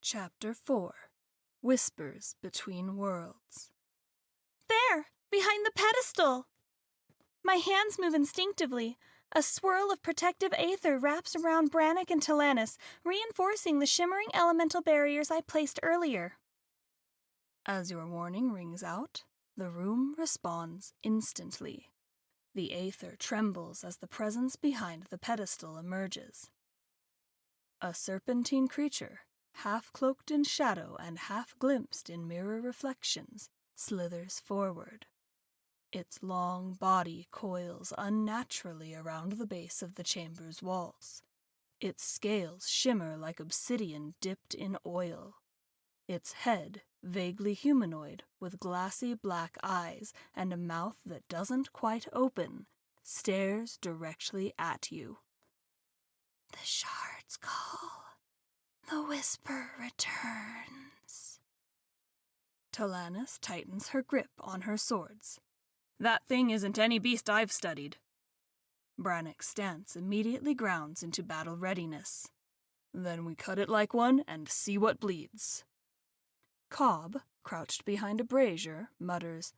Chapter 4 Whispers Between Worlds. There! Behind the pedestal! My hands move instinctively. A swirl of protective aether wraps around Brannick and Talanis, reinforcing the shimmering elemental barriers I placed earlier. As your warning rings out, the room responds instantly. The aether trembles as the presence behind the pedestal emerges. A serpentine creature, half-cloaked in shadow and half-glimpsed in mirror reflections, slithers forward. Its long body coils unnaturally around the base of the chamber's walls. Its scales shimmer like obsidian dipped in oil. Its head, vaguely humanoid, with glassy black eyes and a mouth that doesn't quite open, stares directly at you. The shards call. The whisper returns. Talanis tightens her grip on her swords. That thing isn't any beast I've studied. Brannick's stance immediately grounds into battle readiness. Then we cut it like one and see what bleeds. Cobb, crouched behind a brazier, mutters,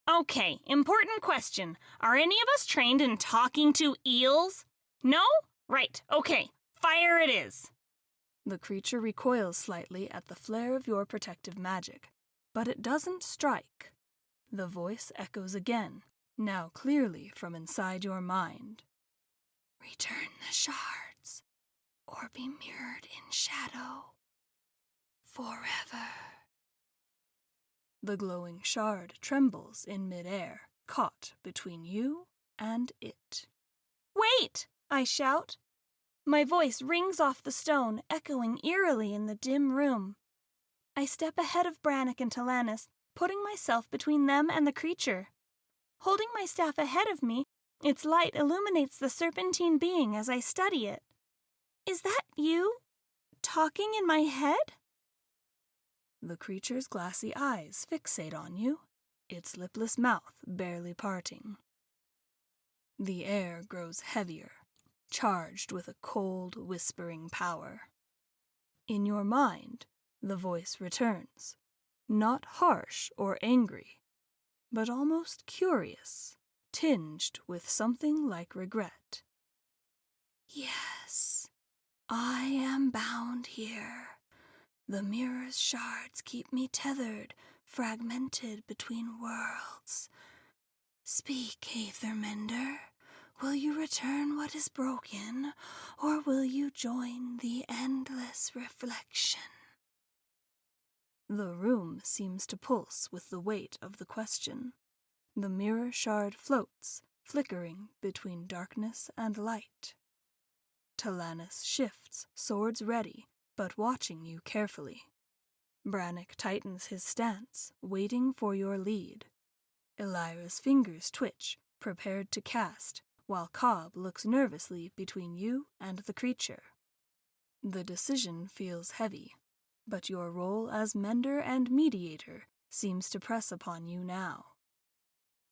Okay, important question. Are any of us trained in talking to eels? No? Right, okay. Fire it is. The creature recoils slightly at the flare of your protective magic, but it doesn't strike. The voice echoes again, now clearly from inside your mind. Return the shards, or be mirrored in shadow. Forever. The glowing shard trembles in midair, caught between you and it. Wait! I shout. My voice rings off the stone, echoing eerily in the dim room. I step ahead of Brannick and Talanis, putting myself between them and the creature. Holding my staff ahead of me, its light illuminates the serpentine being as I study it. Is that you? Talking in my head? The creature's glassy eyes fixate on you, its lipless mouth barely parting. The air grows heavier, charged with a cold, whispering power. In your mind, the voice returns, not harsh or angry, but almost curious, tinged with something like regret. Yes, I am bound here. The mirror's shards keep me tethered, fragmented between worlds. Speak, Aethermender. Will you return what is broken, or will you join the endless reflection? The room seems to pulse with the weight of the question. The mirror shard floats, flickering between darkness and light. Talanis shifts, swords ready, but watching you carefully. Brannick tightens his stance, waiting for your lead. Elira's fingers twitch, prepared to cast, while Cobb looks nervously between you and the creature. The decision feels heavy, but your role as mender and mediator seems to press upon you now.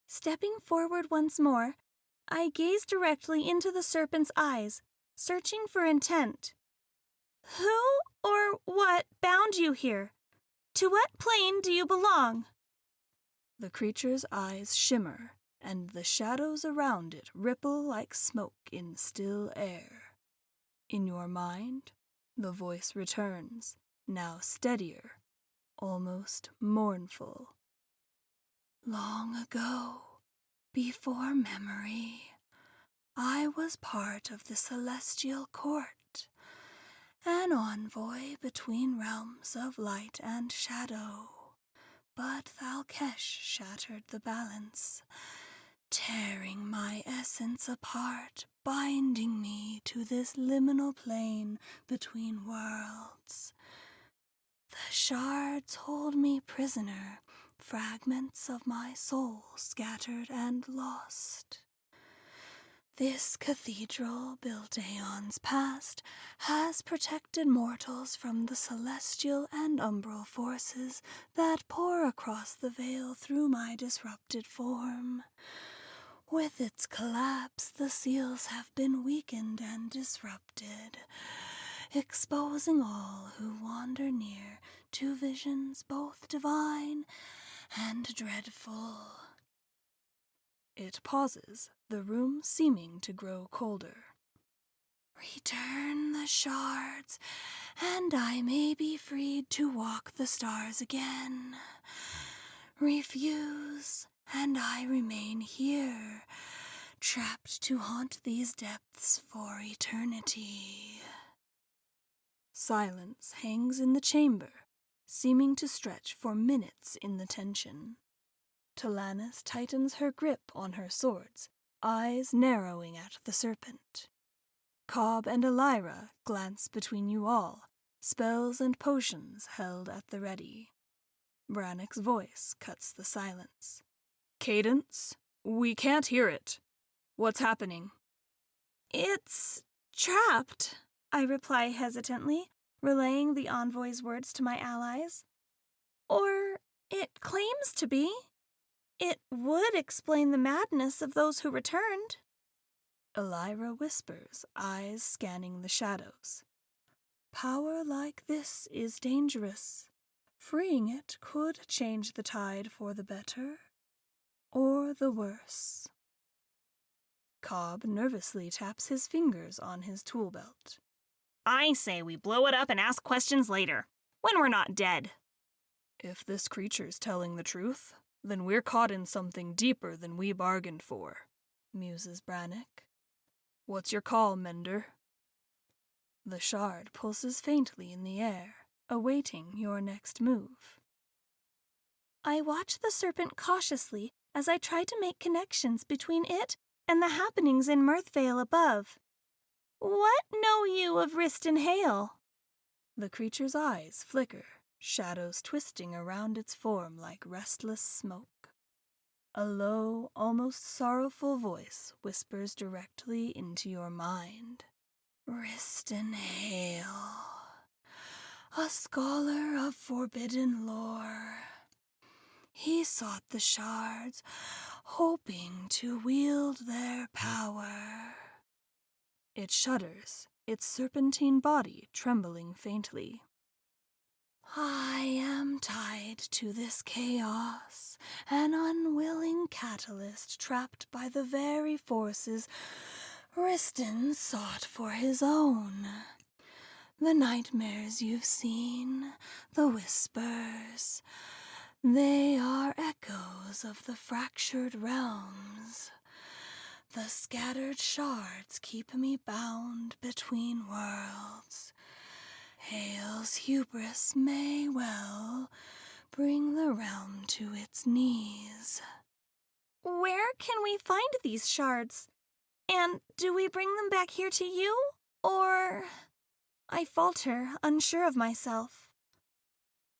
Stepping forward once more, I gaze directly into the serpent's eyes, searching for intent. Who or what bound you here? To what plane do you belong? The creature's eyes shimmer, and the shadows around it ripple like smoke in still air. In your mind, the voice returns, now steadier, almost mournful. Long ago, before memory, I was part of the celestial court, an envoy between realms of light and shadow. But Thalkesh shattered the balance, tearing my essence apart, binding me to this liminal plane between worlds. The shards hold me prisoner, fragments of my soul scattered and lost. This cathedral, built aeons past, has protected mortals from the celestial and umbral forces that pour across the veil through my disrupted form. With its collapse, the seals have been weakened and disrupted. exposing all who wander near to visions both divine and dreadful. It pauses, the room seeming to grow colder. Return the shards, and I may be freed to walk the stars again. Refuse, and I remain here, trapped to haunt these depths for eternity. Silence hangs in the chamber, seeming to stretch for minutes in the tension. Talanis tightens her grip on her swords, eyes narrowing at the serpent. Cobb and Elira glance between you all, spells and potions held at the ready. Brannock's voice cuts the silence. Cadence, we can't hear it. What's happening? It's trapped, I reply hesitantly, relaying the envoy's words to my allies. Or it claims to be. It would explain the madness of those who returned. Elira whispers, eyes scanning the shadows. Power like this is dangerous. Freeing it could change the tide for the better, or the worse. Cobb nervously taps his fingers on his tool belt. I say we blow it up and ask questions later, when we're not dead. If this creature's telling the truth, then we're caught in something deeper than we bargained for, muses Brannock. What's your call, Mender? The shard pulses faintly in the air, awaiting your next move. I watch the serpent cautiously as I try to make connections between it and the happenings in Mirthvale above. What know you of Riston Hale? The creature's eyes flicker, shadows twisting around its form like restless smoke. A low, almost sorrowful voice whispers directly into your mind. Riston Hale, a scholar of forbidden lore. He sought the shards, hoping to wield their power. It shudders, its serpentine body trembling faintly. I am tied to this chaos, an unwilling catalyst trapped by the very forces Riston sought for his own. The nightmares you've seen, the whispers, they are echoes of the fractured realms. The scattered shards keep me bound between worlds. Hale's hubris may well bring the realm to its knees. Where can we find these shards? And do we bring them back here to you, or... I falter, unsure of myself.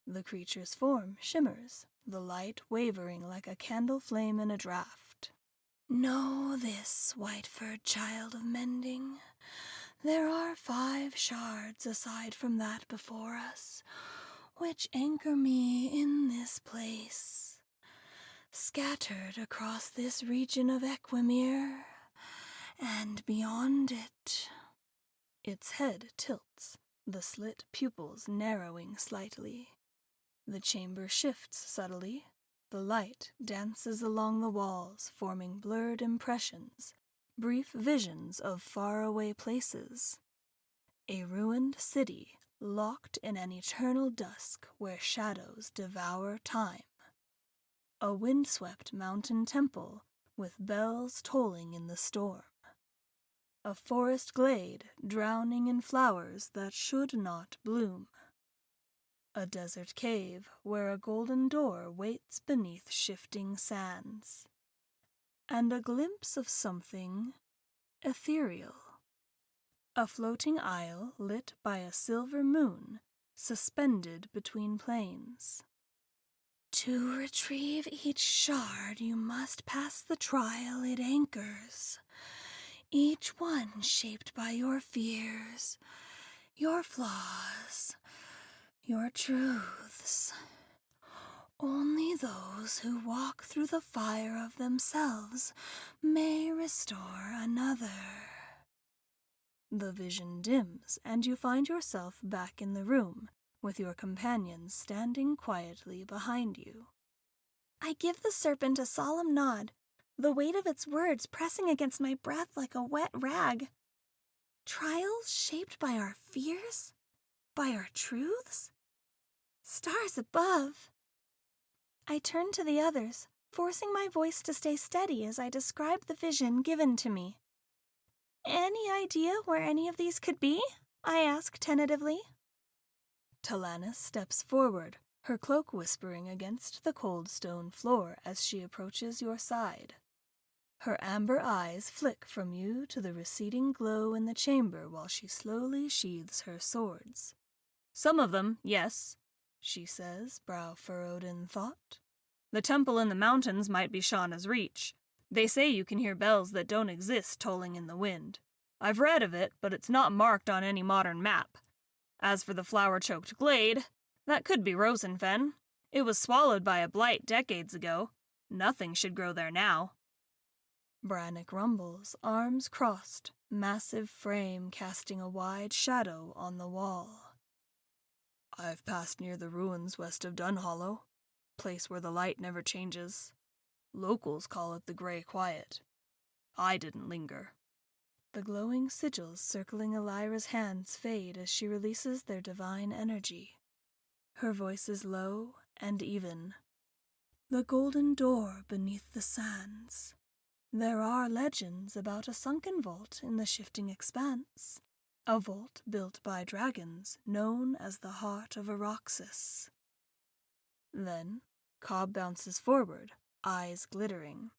The creature's form shimmers, the light wavering like a candle flame in a draught. Know this, white-furred child of mending. There are 5 shards aside from that before us, which anchor me in this place, scattered across this region of Equimir, and beyond it. Its head tilts, the slit pupils narrowing slightly. The chamber shifts subtly. The light dances along the walls, forming blurred impressions, brief visions of faraway places. A ruined city, locked in an eternal dusk where shadows devour time. A windswept mountain temple with bells tolling in the storm. A forest glade drowning in flowers that should not bloom. A desert cave where a golden door waits beneath shifting sands. And a glimpse of something ethereal. A floating isle lit by a silver moon, suspended between plains. To retrieve each shard, you must pass the trial it anchors. Each one shaped by your fears, your flaws, your truths. Only those who walk through the fire of themselves may restore another. The vision dims, and you find yourself back in the room, with your companions standing quietly behind you. I give the serpent a solemn nod, the weight of its words pressing against my breath like a wet rag. Trials shaped by our fears? By our truths? Stars above! I turn to the others, forcing my voice to stay steady as I describe the vision given to me. Any idea where any of these could be? I ask tentatively. Talanis steps forward, her cloak whispering against the cold stone floor as she approaches your side. Her amber eyes flick from you to the receding glow in the chamber while she slowly sheathes her swords. "Some of them, yes," she says, brow furrowed in thought. "The temple in the mountains might be Shauna's reach. They say you can hear bells that don't exist tolling in the wind. I've read of it, but it's not marked on any modern map. As for the flower-choked glade, that could be Rosenfen. It was swallowed by a blight decades ago. Nothing should grow there now." Brannick rumbles, arms crossed, massive frame casting a wide shadow on the wall. "I've passed near the ruins west of Dunhollow, place where the light never changes. Locals call it the Grey Quiet. I didn't linger." The glowing sigils circling Elira's hands fade as she releases their divine energy. Her voice is low and even. "The golden door beneath the sands. There are legends about a sunken vault in the shifting expanse. A vault built by dragons known as the Heart of Aroxus." Then, Cobb bounces forward, eyes glittering.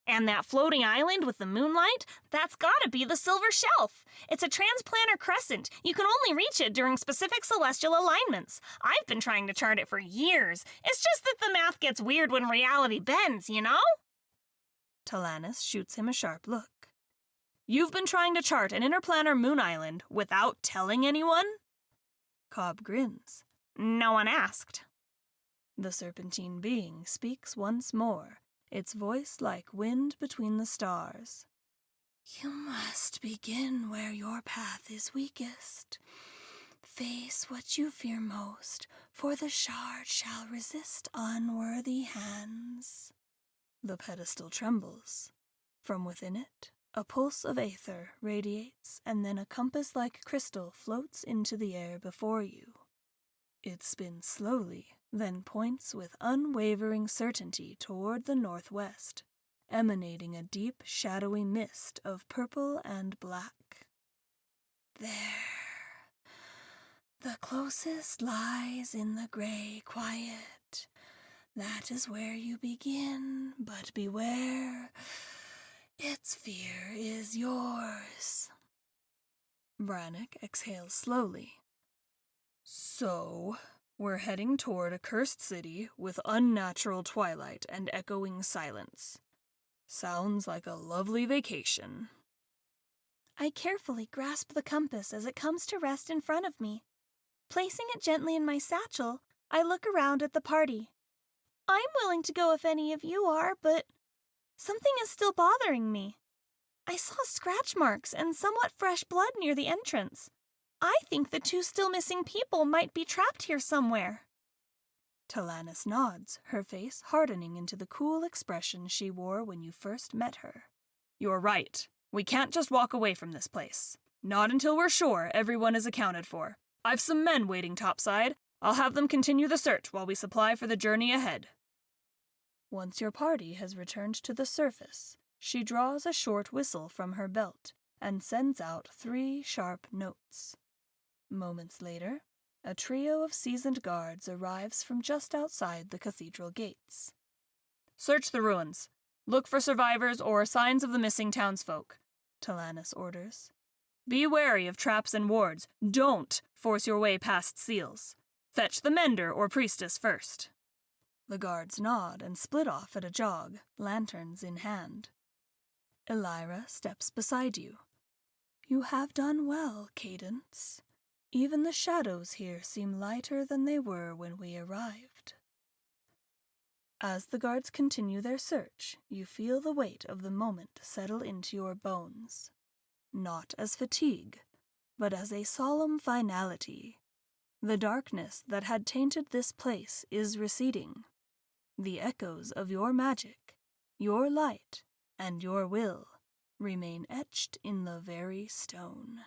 "And that floating island with the moonlight? That's gotta be the Silver Shelf. It's a transplanar crescent. You can only reach it during specific celestial alignments. I've been trying to chart it for years. It's just that the math gets weird when reality bends, you know?" Talanis shoots him a sharp look. "You've been trying to chart an interplanar moon island without telling anyone?" Cobb grins. "No one asked." The serpentine being speaks once more, its voice like wind between the stars. "You must begin where your path is weakest. Face what you fear most, for the shard shall resist unworthy hands." The pedestal trembles. From within it, a pulse of aether radiates, and then a compass-like crystal floats into the air before you. It spins slowly, then points with unwavering certainty toward the northwest, emanating a deep, shadowy mist of purple and black. "There. The closest lies in the Grey Quiet. That is where you begin, but beware. Its fear is yours." Brannick exhales slowly. "So, we're heading toward a cursed city with unnatural twilight and echoing silence. Sounds like a lovely vacation." I carefully grasp the compass as it comes to rest in front of me. Placing it gently in my satchel, I look around at the party. I'm willing to go if any of you are, but something is still bothering me. I saw scratch marks and somewhat fresh blood near the entrance. I think the 2 still missing people might be trapped here somewhere. Talanis nods, her face hardening into the cool expression she wore when you first met her. "You're right. We can't just walk away from this place. Not until we're sure everyone is accounted for. I've some men waiting topside. I'll have them continue the search while we supply for the journey ahead." Once your party has returned to the surface, she draws a short whistle from her belt and sends out 3 sharp notes. Moments later, a trio of seasoned guards arrives from just outside the cathedral gates. "Search the ruins. Look for survivors or signs of the missing townsfolk," Talanis orders. "Be wary of traps and wards. Don't force your way past seals. Fetch the mender or priestess first." The guards nod and split off at a jog, lanterns in hand. Elira steps beside you. "You have done well, Cadence. Even the shadows here seem lighter than they were when we arrived." As the guards continue their search, you feel the weight of the moment settle into your bones. Not as fatigue, but as a solemn finality. The darkness that had tainted this place is receding. The echoes of your magic, your light, and your will remain etched in the very stone.